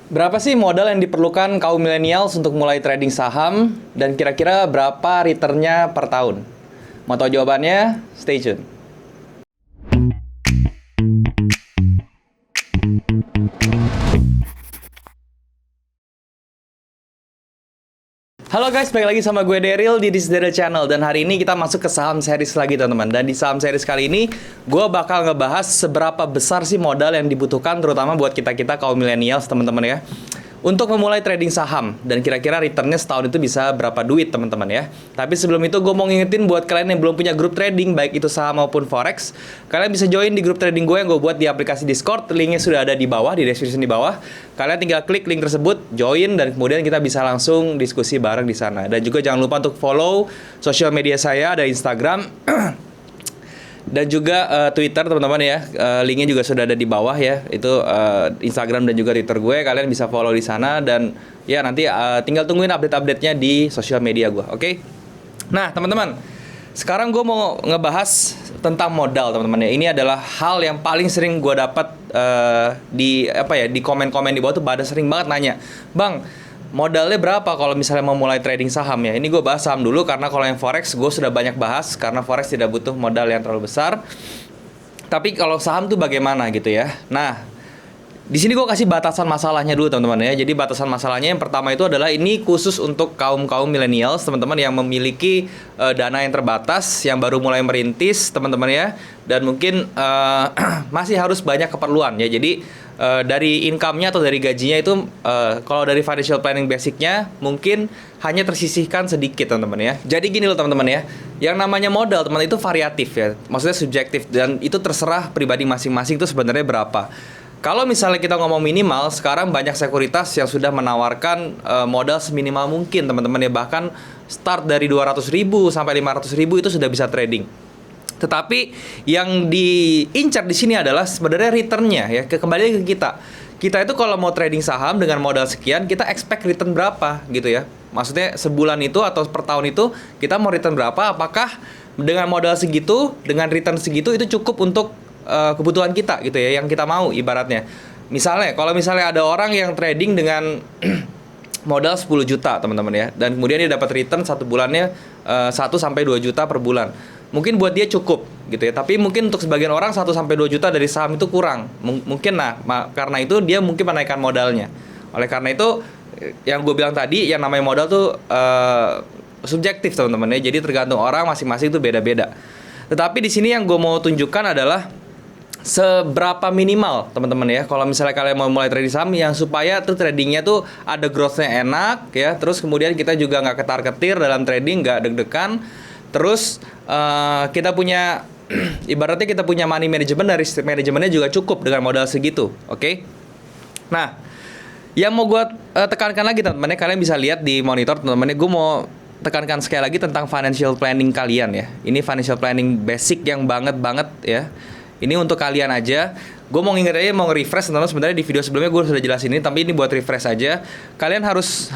Berapa sih modal yang diperlukan kaum millennials untuk mulai trading saham dan kira-kira berapa returnnya per tahun? Mau tahu jawabannya? Stay tune. Halo guys, balik lagi sama gue Daryl di This Daryl Channel. Dan hari ini kita masuk ke saham series lagi teman-teman. Dan di saham series kali ini gue bakal ngebahas seberapa besar sih modal yang dibutuhkan, terutama buat kita-kita kaum millennials teman-teman ya, untuk memulai trading saham. Dan kira-kira returnnya setahun itu bisa berapa duit teman-teman ya. Tapi sebelum itu gue mau ngingetin buat kalian yang belum punya grup trading, baik itu saham maupun forex, kalian bisa join di grup trading gue yang gue buat di aplikasi Discord. Linknya sudah ada di bawah, di description di bawah. Kalian tinggal klik link tersebut, join, dan kemudian kita bisa langsung diskusi bareng di sana. Dan juga jangan lupa untuk follow sosial media saya, ada Instagram dan juga Twitter teman-teman ya. Linknya juga sudah ada di bawah ya. Itu Instagram dan juga Twitter gue. Kalian bisa follow di sana. Dan ya nanti tinggal tungguin update-update-nya di sosial media gue. Oke? Nah teman-teman, sekarang gue mau ngebahas tentang modal teman-teman ya. Ini adalah hal yang paling sering gue dapat di komen-komen di bawah tuh pada sering banget nanya, Bang, modalnya berapa kalau misalnya mau mulai trading saham ya? Ini gue bahas saham dulu karena kalau yang forex gue sudah banyak bahas, karena forex tidak butuh modal yang terlalu besar. Tapi kalau saham tuh bagaimana gitu ya? Nah, di sini gue kasih batasan masalahnya dulu teman-teman ya. Jadi batasan masalahnya yang pertama itu adalah ini khusus untuk kaum millennials teman-teman yang memiliki dana yang terbatas, yang baru mulai merintis teman-teman ya, dan mungkin masih harus banyak keperluan ya. Jadi dari income-nya atau dari gajinya itu kalau dari financial planning basicnya mungkin hanya tersisihkan sedikit teman-teman ya. Jadi gini loh teman-teman ya, yang namanya modal teman itu variatif ya, maksudnya subjektif, dan itu terserah pribadi masing-masing itu sebenarnya berapa. Kalau misalnya kita ngomong minimal, sekarang banyak sekuritas yang sudah menawarkan modal seminimal mungkin teman-teman ya. Bahkan start dari 200.000 sampai 500.000 itu sudah bisa trading. Tetapi yang diincar di sini adalah sebenarnya returnnya ya. Kembali ke kita. Kita itu kalau mau trading saham dengan modal sekian, kita expect return berapa gitu ya. Maksudnya sebulan itu atau per tahun itu kita mau return berapa? Apakah dengan modal segitu, dengan return segitu itu cukup untuk kebutuhan kita gitu ya, yang kita mau ibaratnya. Misalnya, kalau misalnya ada orang yang trading dengan modal 10 juta teman-teman ya, dan kemudian dia dapat return satu bulannya 1 sampai 2 juta per bulan. Mungkin buat dia cukup gitu ya, tapi mungkin untuk sebagian orang 1 sampai 2 juta dari saham itu kurang. Mungkin karena itu dia mungkin menaikkan modalnya. Oleh karena itu yang gue bilang tadi, yang namanya modal tuh subjektif teman-teman ya. Jadi tergantung orang masing-masing itu beda-beda. Tetapi di sini yang gue mau tunjukkan adalah seberapa minimal teman-teman ya, kalau misalnya kalian mau mulai trading saham, yang supaya tuh tradingnya tuh ada growth-nya enak ya. Terus kemudian kita juga nggak ketar-ketir dalam trading, nggak deg-degan. Terus kita punya ibaratnya kita punya money management, dari manajemennya juga cukup dengan modal segitu. Oke? Nah, yang mau gue tekankan lagi teman-teman ya, kalian bisa lihat di monitor teman-teman ya. Gue mau tekankan sekali lagi tentang financial planning kalian ya. Ini financial planning basic yang banget ya. Ini untuk kalian aja. Gue mau nginget aja, mau nge-refresh teman-teman. Sebenarnya di video sebelumnya gue sudah jelasin ini, tapi ini buat refresh aja. Kalian harus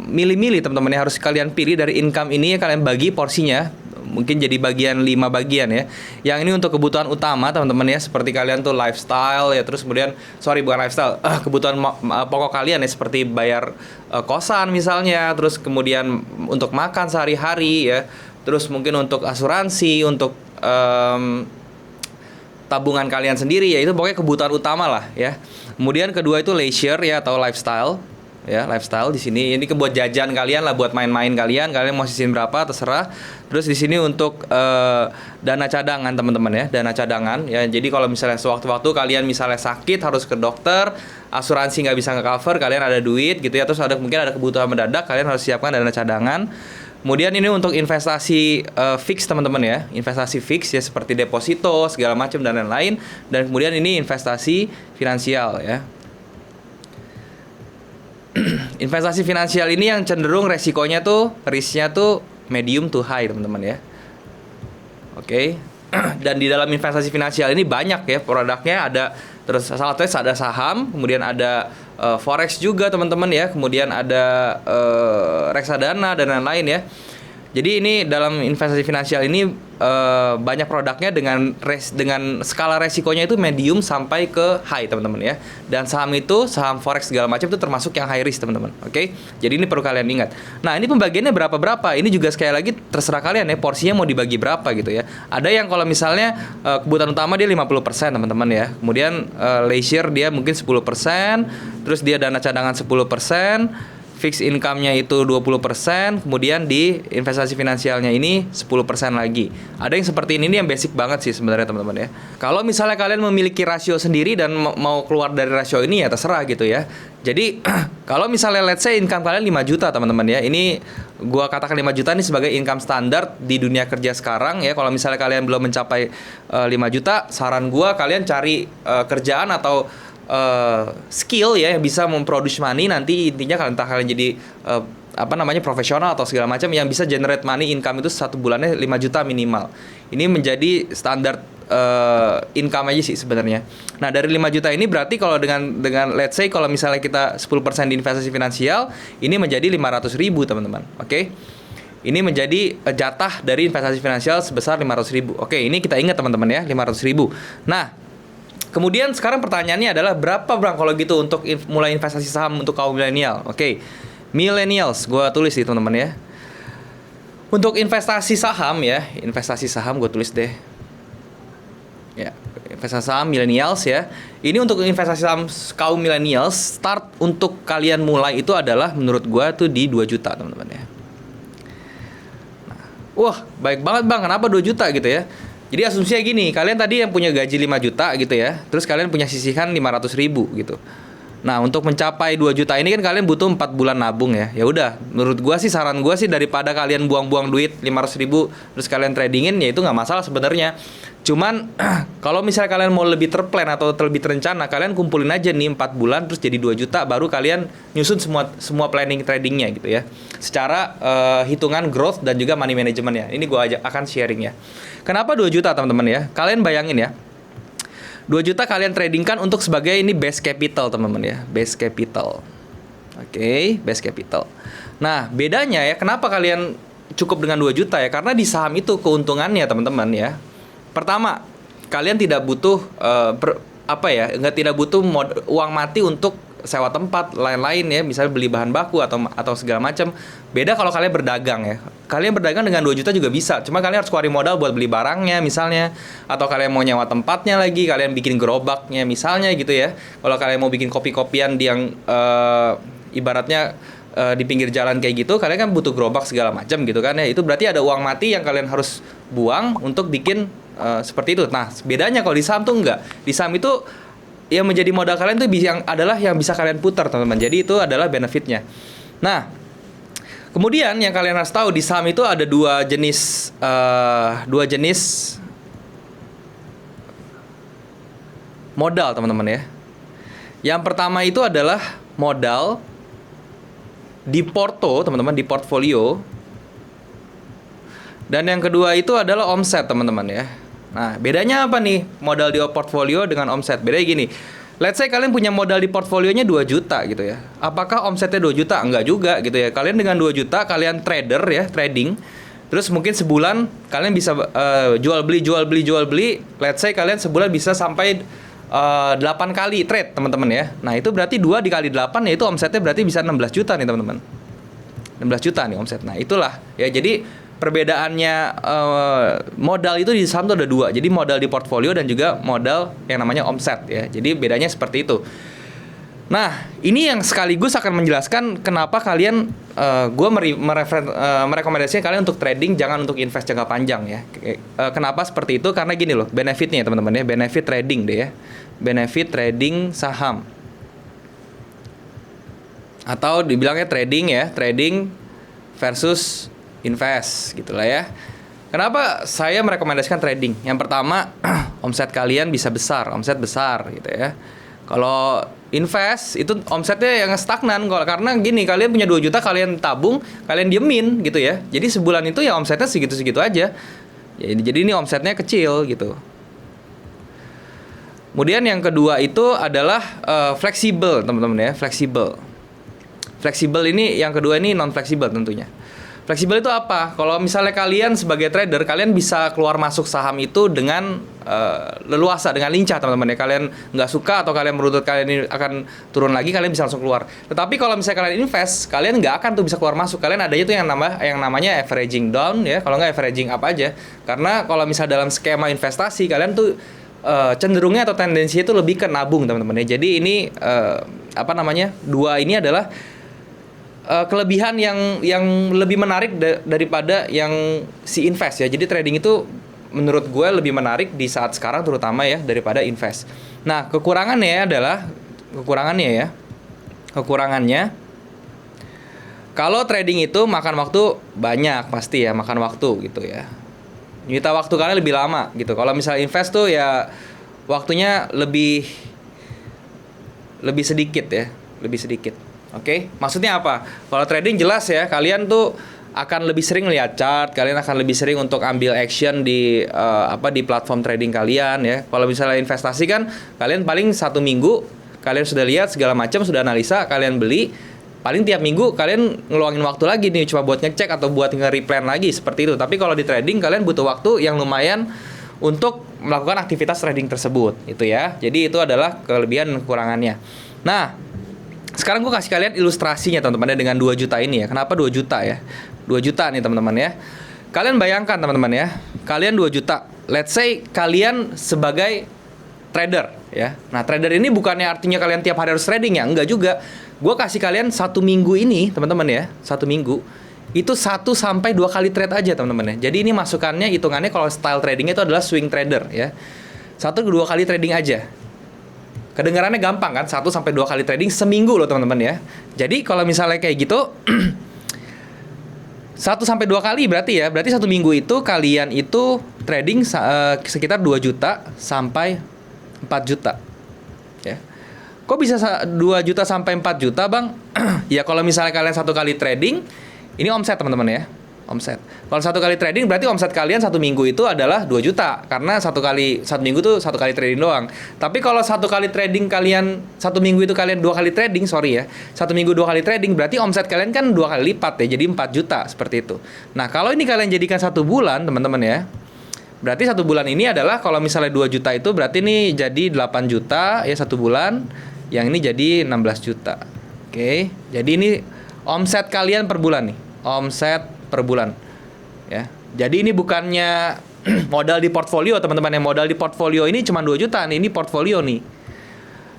milih-milih teman-teman ya. Harus kalian pilih dari income ini ya, kalian bagi porsinya. Mungkin jadi bagian 5 bagian ya. Yang ini untuk kebutuhan utama teman-teman ya, seperti kalian tuh lifestyle ya. Terus kemudian, bukan lifestyle, kebutuhan pokok kalian ya, seperti bayar kosan misalnya. Terus kemudian untuk makan sehari-hari ya. Terus mungkin untuk asuransi, untuk tabungan kalian sendiri ya. Itu pokoknya kebutuhan utama lah ya. Kemudian kedua itu leisure ya, atau lifestyle ya. Lifestyle di sini ini buat jajan kalian lah, buat main-main kalian mau sisihin berapa terserah. Terus di sini untuk dana cadangan teman-teman ya, dana cadangan ya. Jadi kalau misalnya sewaktu-waktu kalian misalnya sakit harus ke dokter, asuransi nggak bisa nge-cover, kalian ada duit gitu ya. Terus mungkin ada kebutuhan mendadak, kalian harus siapkan dana cadangan. Kemudian ini untuk investasi fix teman-teman ya, investasi fix ya, seperti deposito segala macam dan lain-lain. Dan kemudian ini investasi finansial ya. Investasi finansial ini yang cenderung resikonya tuh, risknya tuh medium to high teman-teman ya. Oke. Dan di dalam investasi finansial ini banyak ya produknya, ada terus salah satunya ada saham, kemudian ada forex juga teman-teman ya, kemudian ada reksadana dan lain-lain ya. Jadi ini dalam investasi finansial ini banyak produknya dengan skala resikonya itu medium sampai ke high, teman-teman ya. Dan saham itu, saham forex segala macam itu termasuk yang high risk, teman-teman. Oke. Jadi ini perlu kalian ingat. Nah, ini pembagiannya berapa-berapa. Ini juga sekali lagi terserah kalian ya, porsinya mau dibagi berapa gitu ya. Ada yang kalau misalnya kebutuhan utama dia 50%, teman-teman ya. Kemudian leisure dia mungkin 10%, terus dia dana cadangan 10%, fixed income-nya itu 20%, kemudian di investasi finansialnya ini 10% lagi. Ada yang seperti ini yang basic banget sih sebenarnya, teman-teman ya. Kalau misalnya kalian memiliki rasio sendiri dan mau keluar dari rasio ini ya terserah gitu ya. Jadi kalau misalnya let's say income kalian 5 juta, teman-teman ya. Ini gua katakan 5 juta ini sebagai income standar di dunia kerja sekarang ya. Kalau misalnya kalian belum mencapai 5 juta, saran gua kalian cari kerjaan atau skill ya yang bisa memproduce money. Nanti intinya kalau entah kalian jadi profesional atau segala macam yang bisa generate money, income itu satu bulannya 5 juta minimal. Ini menjadi standar income aja sih sebenarnya. Nah, dari 5 juta ini berarti kalau dengan let's say kalau misalnya kita 10% di investasi finansial, ini menjadi 500.000, teman-teman. Oke. Ini menjadi jatah dari investasi finansial sebesar 500.000. Oke, ini kita ingat teman-teman ya, 500.000. Nah, kemudian sekarang pertanyaannya adalah berapa Bang kalau gitu untuk mulai investasi saham untuk kaum milenial? Oke. Millennials, gue tulis sih teman-teman ya. Untuk investasi saham gue tulis deh. Ya, investasi saham millennials ya. Ini untuk investasi saham kaum millennials, start untuk kalian mulai itu adalah menurut gue tuh di 2 juta teman-teman ya. Nah, wah, baik banget Bang, kenapa 2 juta gitu ya? Jadi asumsinya gini, kalian tadi yang punya gaji 5 juta gitu ya, terus kalian punya sisihan 500.000 gitu. Nah, untuk mencapai 2 juta ini kan kalian butuh 4 bulan nabung ya. Ya udah, menurut gua sih saran gua sih daripada kalian buang-buang duit 500.000 terus kalian tradingin, ya itu nggak masalah sebenarnya. Cuman kalau misalnya kalian mau lebih terplan atau lebih terencana, kalian kumpulin aja nih 4 bulan terus jadi 2 juta baru kalian nyusun semua planning tradingnya gitu ya. Secara hitungan growth dan juga money management-nya. Ini gua akan sharing ya. Kenapa 2 juta teman-teman ya? Kalian bayangin ya. 2 juta kalian tradingkan untuk sebagai ini base capital teman-teman ya. Base capital. Oke, base capital. Nah, bedanya ya kenapa kalian cukup dengan 2 juta ya? Karena di saham itu keuntungannya teman-teman ya. Pertama, kalian tidak butuh tidak butuh uang mati untuk sewa tempat lain-lain ya, misalnya beli bahan baku atau segala macam. Beda kalau kalian berdagang ya. Kalian berdagang dengan 2 juta juga bisa. Cuma kalian harus keluarin modal buat beli barangnya misalnya, atau kalian mau nyewa tempatnya lagi, kalian bikin gerobaknya misalnya gitu ya. Kalau kalian mau bikin kopi-kopian yang ibaratnya di pinggir jalan kayak gitu, kalian kan butuh gerobak segala macam gitu kan ya. Itu berarti ada uang mati yang kalian harus buang untuk bikin seperti itu. Nah, bedanya kalau di saham tuh enggak. Di saham itu yang menjadi modal kalian tuh yang bisa kalian putar, teman-teman. Jadi itu adalah benefitnya. Nah, kemudian yang kalian harus tahu di saham itu ada dua jenis modal, teman-teman ya. Yang pertama itu adalah modal di teman-teman, di portfolio. Dan yang kedua itu adalah omset, teman-teman ya. Nah, bedanya apa nih modal di portfolio dengan omset? Bedanya gini. Let's say kalian punya modal di portfolionya 2 juta gitu ya. Apakah omsetnya 2 juta? Enggak juga gitu ya. Kalian dengan 2 juta kalian trader ya, trading. Terus mungkin sebulan kalian bisa jual beli. Let's say kalian sebulan bisa sampai 8 kali trade, teman-teman ya. Nah, itu berarti 2 dikali 8 ya itu omsetnya berarti bisa 16 juta nih, teman-teman. 16 juta nih omset. Nah, itulah ya. Jadi perbedaannya modal itu di saham tuh ada 2. Jadi modal di portfolio dan juga modal yang namanya omset ya. Jadi bedanya seperti itu. Nah, ini yang sekaligus akan menjelaskan kenapa kalian gue merekomendasikan kalian untuk trading, jangan untuk invest jangka panjang ya. Kenapa seperti itu? Karena gini loh, benefitnya teman-teman ya. Benefit trading deh ya. Benefit trading saham. Atau dibilangnya trading ya, trading versus invest gitulah ya. Kenapa saya merekomendasikan trading? Yang pertama, omset kalian bisa omset besar gitu ya. Kalau invest itu omsetnya yang stagnan karena gini, kalian punya 2 juta kalian tabung, kalian diemin gitu ya. Jadi sebulan itu ya omsetnya segitu-segitu aja. Jadi ini omsetnya kecil gitu. Kemudian yang kedua itu adalah fleksibel, teman-teman ya, fleksibel. Fleksibel ini yang kedua ini non fleksibel tentunya. Fleksibel itu apa? Kalau misalnya kalian sebagai trader, kalian bisa keluar masuk saham itu dengan leluasa, dengan lincah teman-teman ya. Kalian nggak suka atau kalian menurut kalian ini akan turun lagi, kalian bisa langsung keluar. Tetapi kalau misalnya kalian invest, kalian nggak akan tuh bisa keluar masuk. Kalian adanya tuh yang namanya averaging down ya. Kalau nggak averaging up aja. Karena kalau misalnya dalam skema investasi, kalian tuh cenderungnya atau tendensinya itu lebih ke nabung teman-teman ya. Jadi ini dua ini adalah kelebihan yang lebih menarik daripada yang si invest ya. Jadi trading itu menurut gue lebih menarik di saat sekarang terutama ya daripada invest. Nah, kekurangannya kalau trading itu makan waktu banyak pasti ya, makan waktu gitu ya. Nyita waktu kalian lebih lama gitu. Kalau misalnya invest tuh ya waktunya lebih sedikit ya, lebih sedikit. Oke, maksudnya apa? Kalau trading jelas ya, kalian tuh akan lebih sering lihat chart, kalian akan lebih sering untuk ambil action di di platform trading kalian ya. Kalau misalnya investasi kan, kalian paling 1 minggu kalian sudah lihat segala macam, sudah analisa, kalian beli. Paling tiap minggu kalian ngeluangin waktu lagi nih, cuma buat ngecek atau buat nge-replan lagi seperti itu. Tapi kalau di trading kalian butuh waktu yang lumayan untuk melakukan aktivitas trading tersebut, itu ya. Jadi itu adalah kelebihan dan kekurangannya. Nah, sekarang gue kasih kalian ilustrasinya teman-teman dengan 2 juta ini ya. Kenapa 2 juta ya? 2 juta nih teman-teman ya. Kalian bayangkan teman-teman ya. Kalian 2 juta. Let's say kalian sebagai trader ya. Nah, trader ini bukannya artinya kalian tiap hari harus trading ya. Enggak juga. Gue kasih kalian 1 minggu ini teman-teman ya. 1 minggu. Itu 1 sampai 2 kali trade aja teman-teman ya. Jadi ini masukannya, hitungannya kalau style tradingnya itu adalah swing trader ya. 1 ke 2 kali trading aja. Kedengarannya gampang kan, 1 sampai 2 kali trading seminggu loh teman-teman ya. Jadi kalau misalnya kayak gitu 1 sampai 2 kali berarti 1 minggu itu kalian itu trading sekitar 2 juta sampai 4 juta. Ya. Kok bisa 2 juta sampai 4 juta, Bang? Ya kalau misalnya kalian 1 kali trading, ini omset teman-teman ya. Omset. Kalau 1 kali trading berarti omset kalian 1 minggu itu adalah 2 juta karena 1 minggu tuh 1 kali trading doang. Tapi kalau 1 kali trading kalian 1 minggu itu kalian 2 kali trading, 1 minggu 2 kali trading berarti omset kalian kan 2 kali lipat ya, jadi 4 juta seperti itu. Nah, kalau ini kalian jadikan 1 bulan, teman-teman ya. Berarti 1 bulan ini adalah kalau misalnya 2 juta itu berarti ini jadi 8 juta ya 1 bulan. Yang ini jadi 16 juta. Oke. Jadi ini omset kalian per bulan nih. Omset per bulan ya. Jadi ini bukannya modal di portfolio teman-teman, yang modal di portfolio ini cuma 2 juta nih, ini portfolio nih.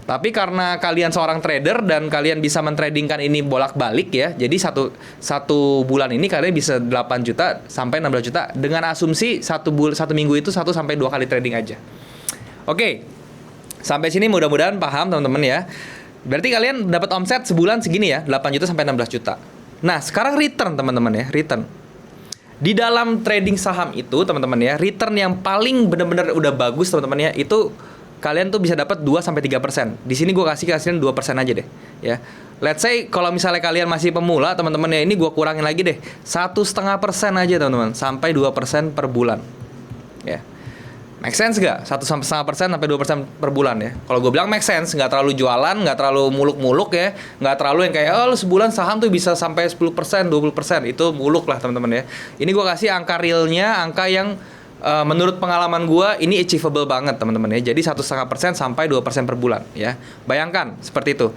Tapi karena kalian seorang trader dan kalian bisa mentradingkan ini bolak-balik ya. Jadi satu bulan ini kalian bisa 8 juta sampai 16 juta dengan asumsi 1 minggu itu 1 sampai 2 kali trading aja. Oke. Sampai sini mudah-mudahan paham teman-teman ya. Berarti kalian dapat omset sebulan segini ya, 8 juta sampai 16 juta. Nah, sekarang return teman-teman ya, return. Di dalam trading saham itu teman-teman ya, return yang paling benar-benar udah bagus teman-teman ya, itu kalian tuh bisa dapat 2 sampai 3%. Di sini gue kasih kalian 2% aja deh, ya. Let's say kalau misalnya kalian masih pemula teman-teman ya, ini gue kurangin lagi deh, 1,5% aja teman-teman, sampai 2% per bulan. Ya. Make sense gak? 1,5% sampai 2% per bulan ya. Kalau gue bilang make sense, nggak terlalu jualan, nggak terlalu muluk-muluk ya, nggak terlalu yang kayak lu sebulan saham tuh bisa sampai 10%, 20%, itu muluk lah teman-teman ya. Ini gue kasih angka realnya, angka yang menurut pengalaman gue ini achievable banget teman-teman ya. Jadi 1,5% sampai 2% per bulan ya. Bayangkan seperti itu.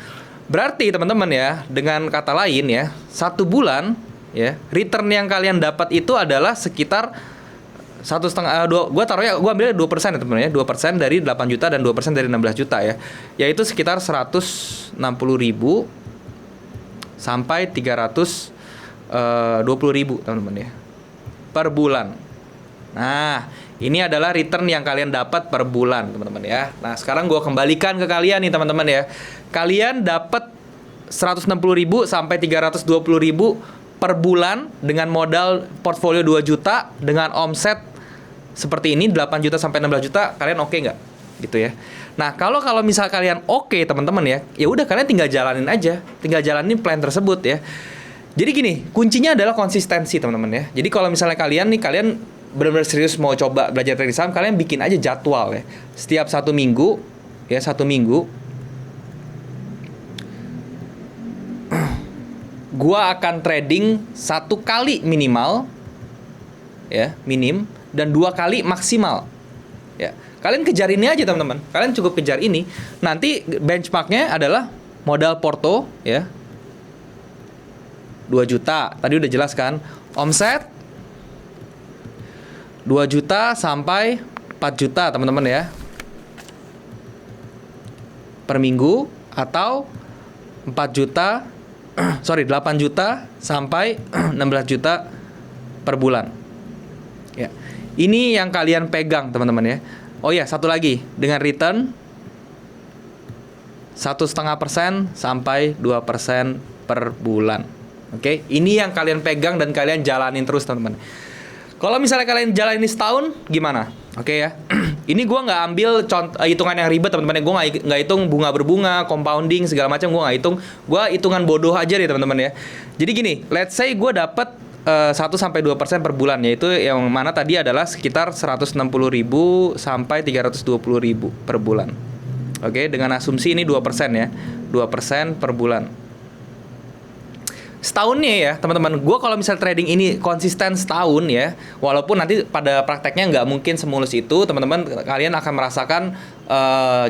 Berarti teman-teman ya, dengan kata lain ya, 1 bulan ya, return yang kalian dapat itu adalah sekitar 1,5, gue taruhnya, gue ambilnya 2% ya teman-teman ya, 2% dari 8 juta dan 2% dari 16 juta ya, yaitu sekitar 160.000 sampai 320.000 teman-teman ya, per bulan. Nah, ini adalah return yang kalian dapat per bulan teman-teman ya. Nah, sekarang gue kembalikan ke kalian nih teman-teman ya, kalian dapat 160.000 sampai 320.000 per bulan dengan modal portfolio 2 juta dengan omset seperti ini 8 juta sampai 16 juta, kalian oke nggak? Gitu ya. Nah, kalau misal kalian oke teman-teman ya udah kalian tinggal jalanin aja, tinggal jalanin plan tersebut ya. Jadi gini, kuncinya adalah konsistensi teman-teman ya. Jadi kalau misalnya kalian benar-benar serius mau coba belajar trading saham, kalian bikin aja jadwal ya. Setiap 1 minggu ya, 1 minggu gua akan trading 1 kali minimal, ya, minim, dan 2 kali maksimal. Ya, kalian kejar ini aja teman-teman. Kalian cukup kejar ini. Nanti benchmarknya adalah modal porto, ya, 2 juta. Tadi udah jelas kan. Omset 2 juta sampai 4 juta teman-teman ya, per minggu, atau 4 juta 8 juta sampai 16 juta per bulan. Ya. Ini yang kalian pegang teman-teman ya. Oh ya, satu lagi, dengan return 1,5% sampai 2% per bulan. Oke, ini yang kalian pegang dan kalian jalanin terus teman-teman. Kalau misalnya kalian jalanin setahun, gimana? Oke ya. Ini gue nggak ambil hitungan yang ribet teman-teman. Gue nggak hitung bunga berbunga, compounding segala macam. Gue nggak hitung. Gue hitungan bodoh aja deh teman-teman ya. Jadi gini, let's say gue dapat 1-2% per bulan, yaitu yang mana tadi adalah sekitar 160.000 sampai 320.000 per bulan. Oke, dengan asumsi ini 2% ya. 2% per bulan. Setahunnya ya teman-teman, gue kalau misal trading ini konsisten setahun ya, walaupun nanti pada prakteknya nggak mungkin semulus itu teman-teman, kalian akan merasakan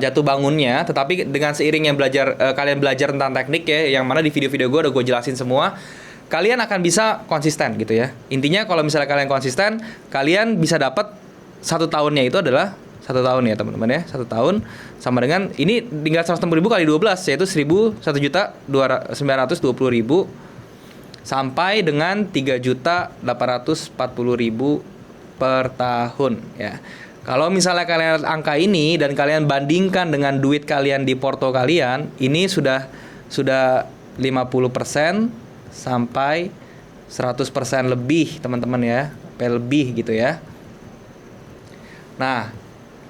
jatuh bangunnya. Tetapi dengan seiringnya kalian belajar tentang teknik ya, yang mana di video-video gue udah gue jelasin semua, kalian akan bisa konsisten gitu ya. Intinya kalau misalnya kalian konsisten, kalian bisa dapat 1 tahunnya itu adalah 1 tahun ya teman-teman ya. 1 tahun sama dengan ini tinggal 160.000 kali 12, yaitu 1.920.000 sampai dengan 3.840.000 per tahun ya. Kalau misalnya kalian lihat angka ini dan kalian bandingkan dengan duit kalian di porto kalian, ini sudah 50% sampai 100% lebih teman-teman ya, lebih gitu ya. Nah,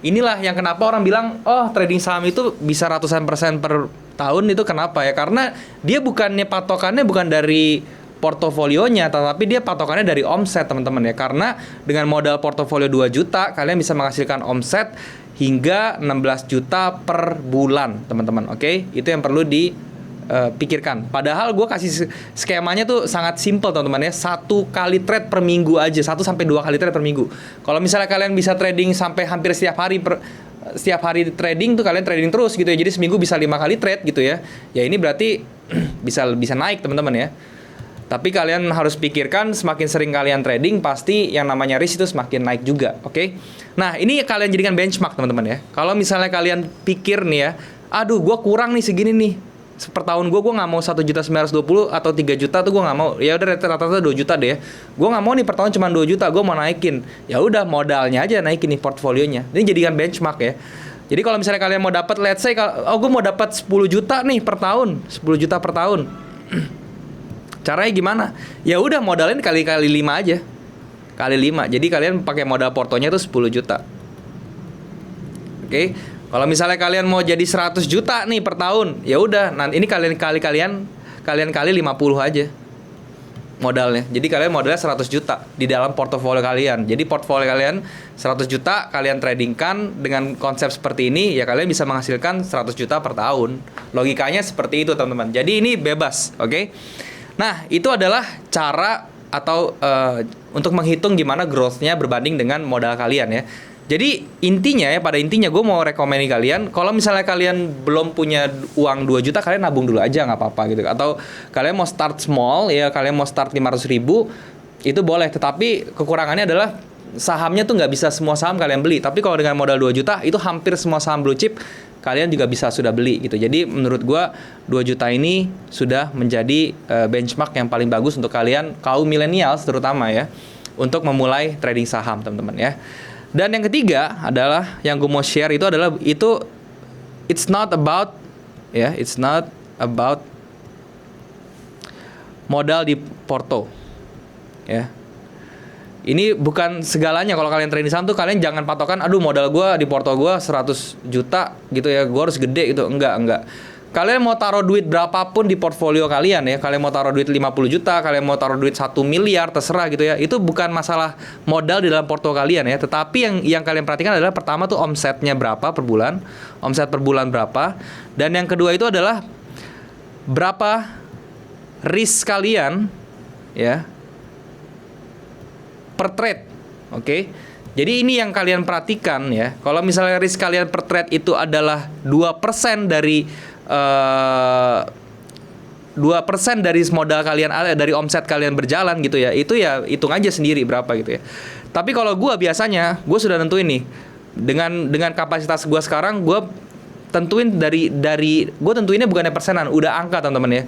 inilah yang kenapa orang bilang, oh trading saham itu bisa ratusan persen per tahun. Itu kenapa ya? Karena dia patokannya bukan dari portofolionya, tetapi dia patokannya dari omset teman-teman ya. Karena dengan modal portofolio 2 juta, kalian bisa menghasilkan omset hingga 16 juta per bulan teman-teman. Oke, itu yang perlu dipikirkan. Padahal gue kasih skemanya tuh sangat simple teman-teman ya. 1 kali trade per minggu aja, 1-2 kali trade per minggu. Kalau misalnya kalian bisa trading sampai hampir setiap hari trading tuh, kalian trading terus gitu ya. Jadi seminggu bisa 5 kali trade gitu ya. Ya ini berarti bisa naik teman-teman ya. Tapi kalian harus pikirkan, semakin sering kalian trading, pasti yang namanya risk itu semakin naik juga, oke? Nah, ini kalian jadikan benchmark teman-teman ya. Kalau misalnya kalian pikir nih ya, aduh gue kurang nih segini nih, per tahun gue nggak mau 1.920.000 atau 3 juta tuh gue nggak mau. Ya udah rata-rata 2 juta deh ya. Gue nggak mau nih per tahun cuma 2 juta, gue mau naikin. Ya udah modalnya aja naikin nih portfolionya. Ini jadikan benchmark ya. Jadi kalau misalnya kalian mau dapat, let's say, oh gue mau dapat 10 juta nih per tahun, 10 juta per tahun. Caranya gimana? Ya udah modalin kali 5 aja. Kali 5. Jadi kalian pakai modal portonya tuh 10 juta. Oke. Kalau misalnya kalian mau jadi 100 juta nih per tahun, ya udah, nanti ini kalian kali 50 aja modalnya. Jadi kalian modalnya 100 juta di dalam portofolio kalian. Jadi portofolio kalian 100 juta kalian tradingkan dengan konsep seperti ini, ya kalian bisa menghasilkan 100 juta per tahun. Logikanya seperti itu teman-teman. Jadi ini bebas, oke? Nah, itu adalah cara atau untuk menghitung gimana growth-nya berbanding dengan modal kalian ya. Jadi intinya ya, pada intinya gue mau rekomenin kalian, kalau misalnya kalian belum punya uang 2 juta, kalian nabung dulu aja, nggak apa-apa gitu. Atau kalian mau start small ya, kalian mau start 500.000, itu boleh. Tetapi kekurangannya adalah sahamnya tuh nggak bisa semua saham kalian beli. Tapi kalau dengan modal 2 juta, itu hampir semua saham blue chip kalian juga bisa sudah beli gitu. Jadi menurut gue 2 juta ini sudah menjadi benchmark yang paling bagus untuk kalian kaum millennials terutama ya, untuk memulai trading saham teman-teman ya. Dan yang ketiga adalah yang gue mau share itu adalah it's not about modal di porto ya. Ini bukan segalanya. Kalau kalian trading saham tuh kalian jangan patokan, aduh modal gue di porto gue 100 juta gitu ya, gue harus gede gitu. Enggak. Kalian mau taruh duit berapapun di portfolio kalian ya, kalian mau taruh duit 50 juta, kalian mau taruh duit 1 miliar, terserah gitu ya. Itu bukan masalah modal di dalam porto kalian ya. Tetapi yang kalian perhatikan adalah pertama tuh omsetnya berapa per bulan, omset per bulan berapa. Dan yang kedua itu adalah berapa risk kalian ya per trade. Oke. Jadi ini yang kalian perhatikan ya. Kalau misalnya risk kalian per trade itu adalah 2% dari 2% dari modal kalian, dari omset kalian berjalan gitu ya. Itu ya hitung aja sendiri berapa gitu ya. Tapi kalau gue biasanya gue sudah tentuin nih dengan kapasitas gue sekarang, gue tentuin dari gue tentuinnya bukannya persenan, udah angka teman-teman ya.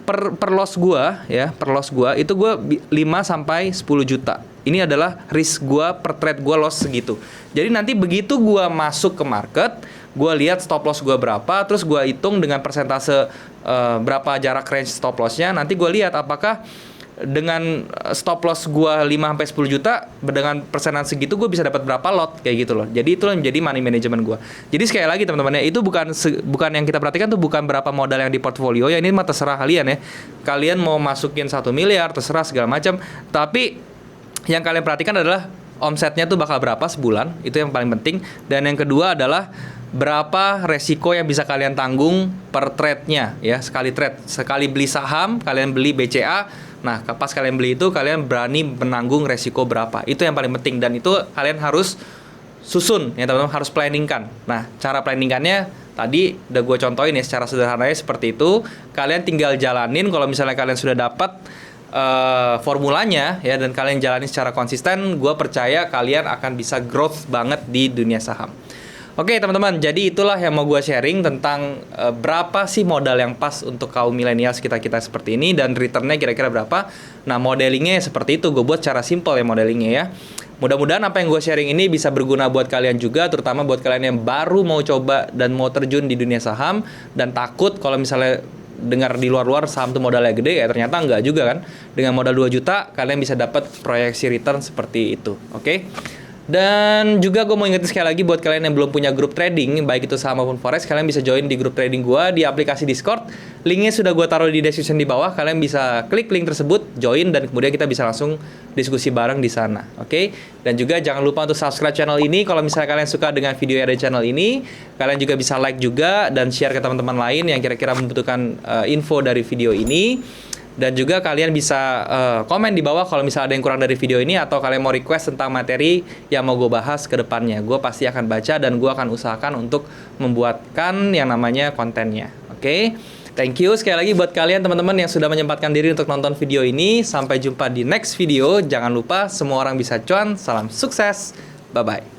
Per loss gue ya, per loss gue itu gue 5 sampai 10 juta. Ini adalah risk gue per trade gue loss segitu. Jadi nanti begitu gue masuk ke market, gue lihat stop loss gue berapa, terus gue hitung dengan persentase berapa jarak range stop lossnya. Nanti gue lihat apakah dengan stop loss gue 5-10 juta dengan persenan segitu gue bisa dapat berapa lot kayak gitu loh. Jadi itulah menjadi money management gue. Jadi sekali lagi teman-teman ya, itu bukan yang kita perhatikan tuh bukan berapa modal yang di portfolio ya, ini mah terserah kalian ya. Kalian mau masukin 1 miliar terserah segala macam, tapi yang kalian perhatikan adalah omsetnya tuh bakal berapa sebulan, itu yang paling penting. Dan yang kedua adalah berapa resiko yang bisa kalian tanggung per trade-nya ya, sekali trade. Sekali beli saham, kalian beli BCA, nah pas kalian beli itu kalian berani menanggung resiko berapa. Itu yang paling penting dan itu kalian harus susun ya teman-teman, harus planningkan. Nah cara planningkannya tadi udah gue contohin ya secara sederhananya seperti itu. Kalian tinggal jalanin. Kalau misalnya kalian sudah dapat formulanya ya dan kalian jalani secara konsisten, gue percaya kalian akan bisa growth banget di dunia saham. Oke teman-teman, jadi itulah yang mau gue sharing tentang berapa sih modal yang pas untuk kaum milenials kita seperti ini dan returnnya kira-kira berapa. Nah modelingnya seperti itu, gue buat cara simple ya modelingnya ya. Mudah-mudahan apa yang gue sharing ini bisa berguna buat kalian juga, terutama buat kalian yang baru mau coba dan mau terjun di dunia saham dan takut kalau misalnya dengar di luar-luar saham tuh modalnya gede ya, ternyata enggak juga kan. Dengan modal 2 juta kalian bisa dapat proyeksi return seperti itu. Oke. Dan juga gue mau ingetin sekali lagi buat kalian yang belum punya grup trading, baik itu saham maupun forex, kalian bisa join di grup trading gue di aplikasi Discord. Linknya sudah gue taruh di description di bawah. Kalian bisa klik link tersebut, join, dan kemudian kita bisa langsung diskusi bareng di sana. Oke? Dan juga jangan lupa untuk subscribe channel ini. Kalau misalnya kalian suka dengan video yang ada di channel ini, kalian juga bisa like juga dan share ke teman-teman lain yang kira-kira membutuhkan info dari video ini. Dan juga kalian bisa komen di bawah kalau misalnya ada yang kurang dari video ini atau kalian mau request tentang materi yang mau gue bahas ke depannya. Gue pasti akan baca dan gue akan usahakan untuk membuatkan yang namanya kontennya. Oke? Thank you sekali lagi buat kalian teman-teman yang sudah menyempatkan diri untuk nonton video ini. Sampai jumpa di next video. Jangan lupa semua orang bisa cuan. Salam sukses. Bye-bye.